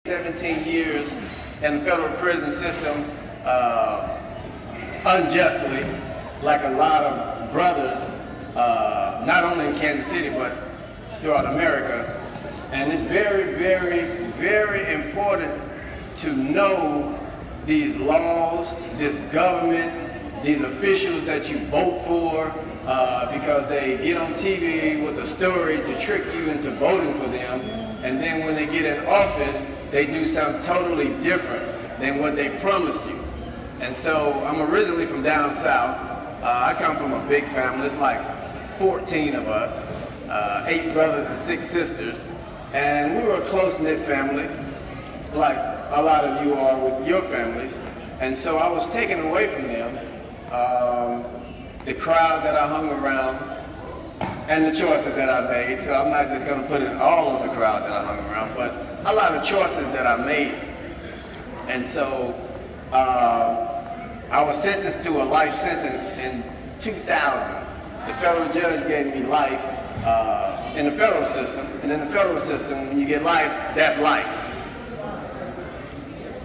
17 years in the federal prison system unjustly, like a lot of brothers, not only in Kansas City, but throughout America. And it's very, very, very important to know these laws, this government, these officials that you vote for, because they get on TV with a story to trick you into voting for them, and then when they get in office, they do something totally different than what they promised you. And so I'm originally from down south. I come from a big family. It's like 14 of us, 8 brothers and 6 sisters, and we were a close-knit family, like a lot of you are with your families. And so I was taken away from them. The crowd that I hung around, and the choices that I made. So I'm not just going to put it all on the crowd that I hung around, but a lot of choices that I made. And so I was sentenced to a life sentence in 2000. The federal judge gave me life in the federal system. And in the federal system, when you get life, that's life.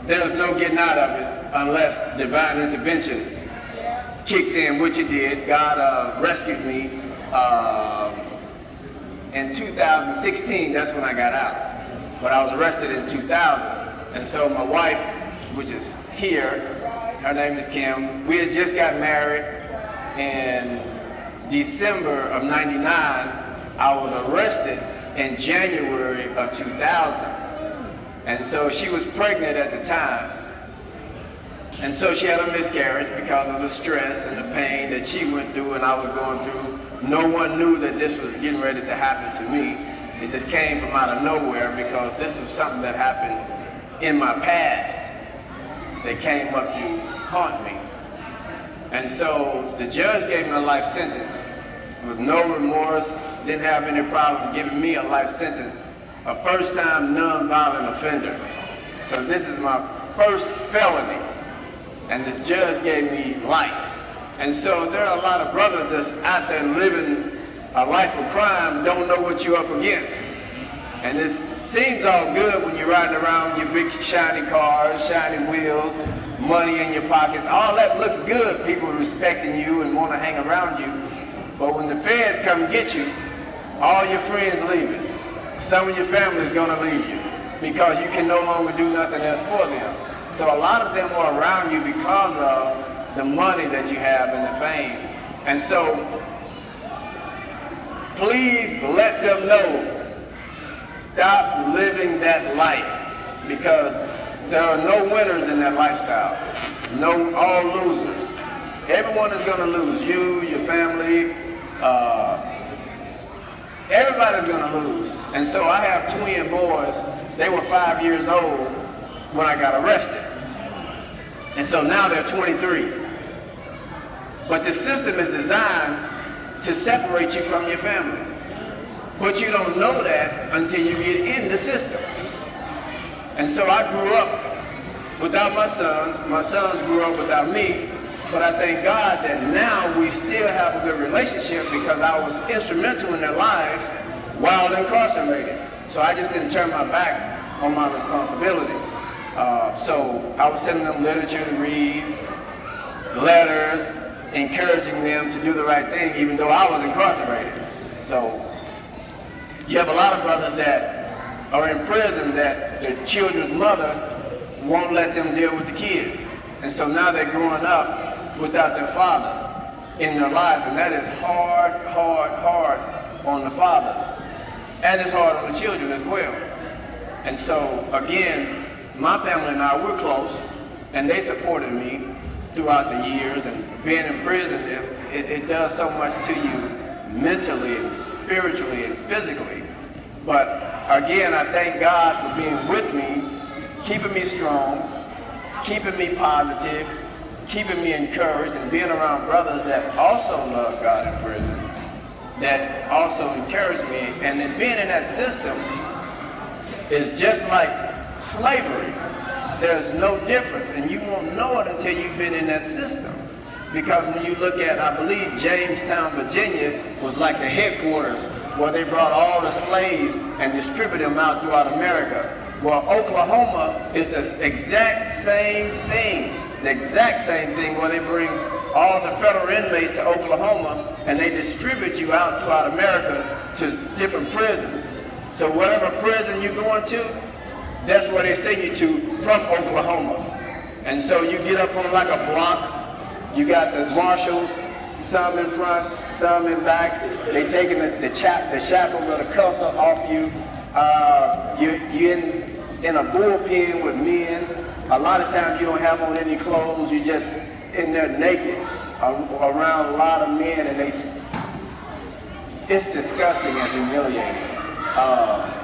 There's no getting out of it unless divine intervention kicks in, which it did. God rescued me in 2016. That's when I got out. But I was arrested in 2000. And so my wife, which is here, her name is Kim, we had just got married in December of '99. I was arrested in January of 2000. And so she was pregnant at the time. And so she had a miscarriage because of the stress and the pain that she went through and I was going through. No one knew that this was getting ready to happen to me. It just came from out of nowhere because this was something that happened in my past that came up to haunt me. And so the judge gave me a life sentence with no remorse, didn't have any problems giving me a life sentence, a first-time non-violent offender. So this is my first felony. And this judge gave me life. And so there are a lot of brothers that's out there living a life of crime, don't know what you're up against. And this seems all good when you're riding around with your big shiny cars, shiny wheels, money in your pockets. All that looks good, people respecting you and want to hang around you. But when the feds come get you, all your friends leaving. Some of your family is going to leave you because you can no longer do nothing else for them. So a lot of them are around you because of the money that you have and the fame. And so please let them know, stop living that life, because there are no winners in that lifestyle, no all losers. Everyone is going to lose, you, your family, everybody's going to lose. And so I have twin boys, they were 5 years old when I got arrested. And so now they're 23. But the system is designed to separate you from your family. But you don't know that until you get in the system. And so I grew up without my sons. My sons grew up without me. But I thank God that now we still have a good relationship because I was instrumental in their lives while incarcerated. So I just didn't turn my back on my responsibilities. So I was sending them literature to read, letters, encouraging them to do the right thing, even though I was incarcerated. So you have a lot of brothers that are in prison that their children's mother won't let them deal with the kids. And so now they're growing up without their father in their lives, and that is hard, hard, hard on the fathers. And it's hard on the children as well. And so, again, my family and I, we're close, and they supported me throughout the years, and being in prison, it does so much to you mentally and spiritually and physically. But again, I thank God for being with me, keeping me strong, keeping me positive, keeping me encouraged, and being around brothers that also love God in prison, that also encourage me. And then being in that system is just like slavery. There's no difference, and you won't know it until you've been in that system. Because when you look at, I believe Jamestown, Virginia was like the headquarters where they brought all the slaves and distributed them out throughout America. Well, Oklahoma is the exact same thing. The exact same thing where they bring all the federal inmates to Oklahoma and they distribute you out throughout America to different prisons. So whatever prison you're going to, that's where they send you to from Oklahoma. And so you get up on like a block, you got the marshals, some in front, some in back. They taking the shackles or the cuffs off you. You're in a bullpen with men. A lot of times you don't have on any clothes. You're just in there naked around a lot of men, and it's disgusting and humiliating.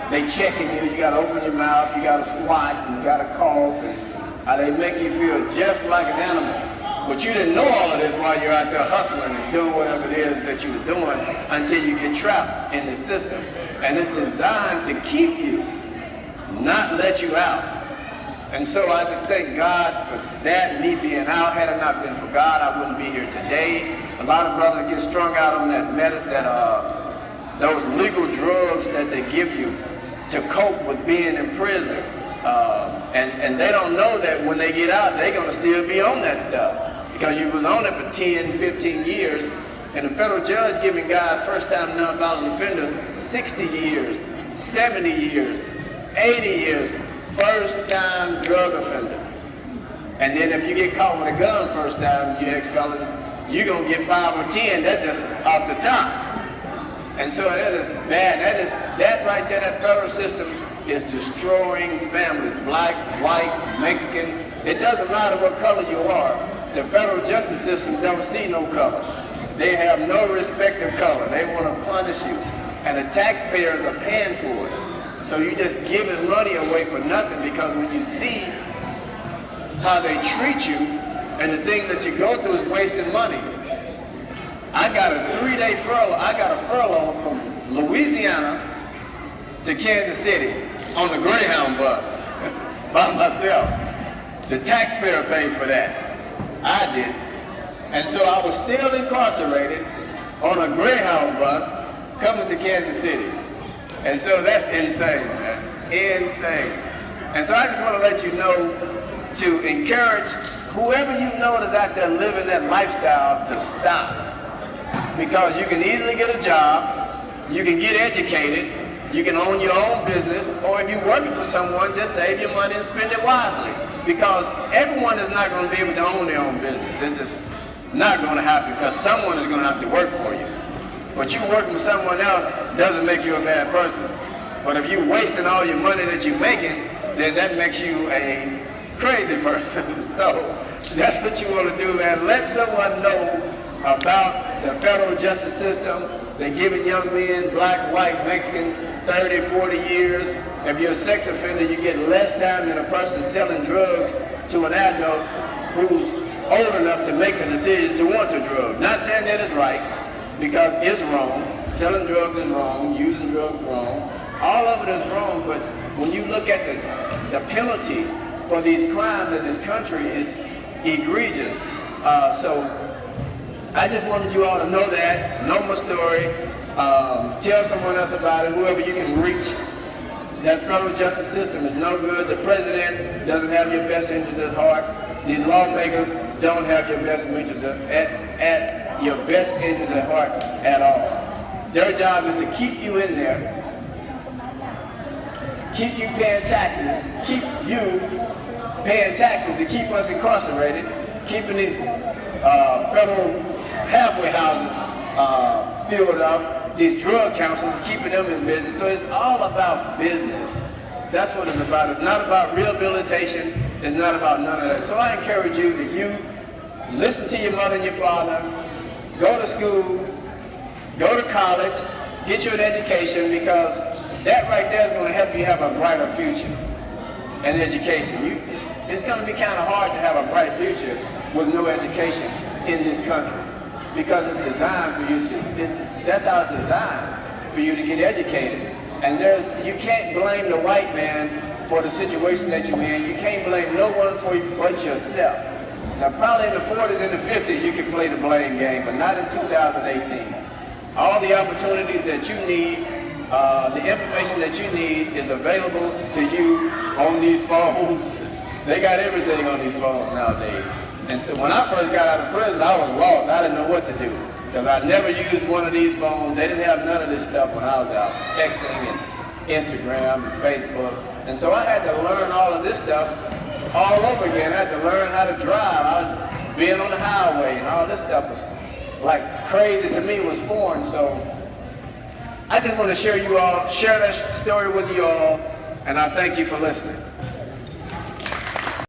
They checking you. You got to open your mouth. You got to squat. And you got to cough, and they make you feel just like an animal. But you didn't know all of this while you're out there hustling and doing whatever it is that you were doing until you get trapped in the system. And it's designed to keep you, not let you out. And so I just thank God for that, me being out. Had it not been for God, I wouldn't be here today. A lot of brothers get strung out on those legal drugs that they give you to cope with being in prison. And they don't know that when they get out, they're gonna still be on that stuff. Because you was on it for 10, 15 years, and the federal judge giving guys first-time nonviolent offenders 60 years, 70 years, 80 years, first-time drug offender. And then if you get caught with a gun first time, you ex-felon, you're gonna get 5 or 10, that's just off the top. And so that is bad. That right there, that federal system is destroying families, black, white, Mexican. It doesn't matter what color you are. The federal justice system don't see no color. They have no respect of color. They want to punish you. And the taxpayers are paying for it. So you're just giving money away for nothing, because when you see how they treat you and the things that you go through is wasting money. I got a 3-day furlough. I got a furlough from Louisiana to Kansas City on the Greyhound bus by myself. The taxpayer paid for that. I did. And so I was still incarcerated on a Greyhound bus coming to Kansas City. And so that's insane, man. Insane. And so I just want to let you know, to encourage whoever you know that's out there living that lifestyle to stop. Because you can easily get a job, you can get educated, you can own your own business, or if you're working for someone, just save your money and spend it wisely. Because everyone is not going to be able to own their own business. It's just not going to happen, because someone is going to have to work for you. But you working for someone else doesn't make you a bad person. But if you're wasting all your money that you're making, then that makes you a crazy person. So that's what you want to do, man. Let someone know about the federal justice system. They're giving young men, black, white, Mexican, 30, 40 years. If you're a sex offender, you get less time than a person selling drugs to an adult who's old enough to make a decision to want a drug. Not saying that it's right, because it's wrong. Selling drugs is wrong, using drugs is wrong. All of it is wrong, but when you look at the penalty for these crimes in this country is egregious. So I just wanted you all to know that, know my story, tell someone else about it, whoever you can reach. That federal justice system is no good. The president doesn't have your best interest at heart. These lawmakers don't have your best interest at your best interest at heart at all. Their job is to keep you in there, keep you paying taxes, keep you paying taxes to keep us incarcerated, keeping these federal halfway houses filled up, these drug counselors, keeping them in business. So it's all about business. That's what it's about. It's not about rehabilitation. It's not about none of that. So I encourage you that you listen to your mother and your father, go to school, go to college, get you an education, because that right there is going to help you have a brighter future in education. It's going to be kind of hard to have a bright future with no education in this country, because it's designed for you to, that's how it's designed, for you to get educated. And you can't blame the white man for the situation that you're in. You can't blame no one for you but yourself. Now probably in the 40s and the 50s you can play the blame game, but not in 2018. All the opportunities that you need The information that you need is available to you on these phones. They got everything on these phones nowadays. And so when I first got out of prison, I was lost. I didn't know what to do because I never used one of these phones. They didn't have none of this stuff when I was out, texting and Instagram and Facebook. And so I had to learn all of this stuff all over again. I had to learn how to drive. I was being on the highway and all this stuff was like crazy to me, it was foreign. So I just want to share that story with you all, and I thank you for listening.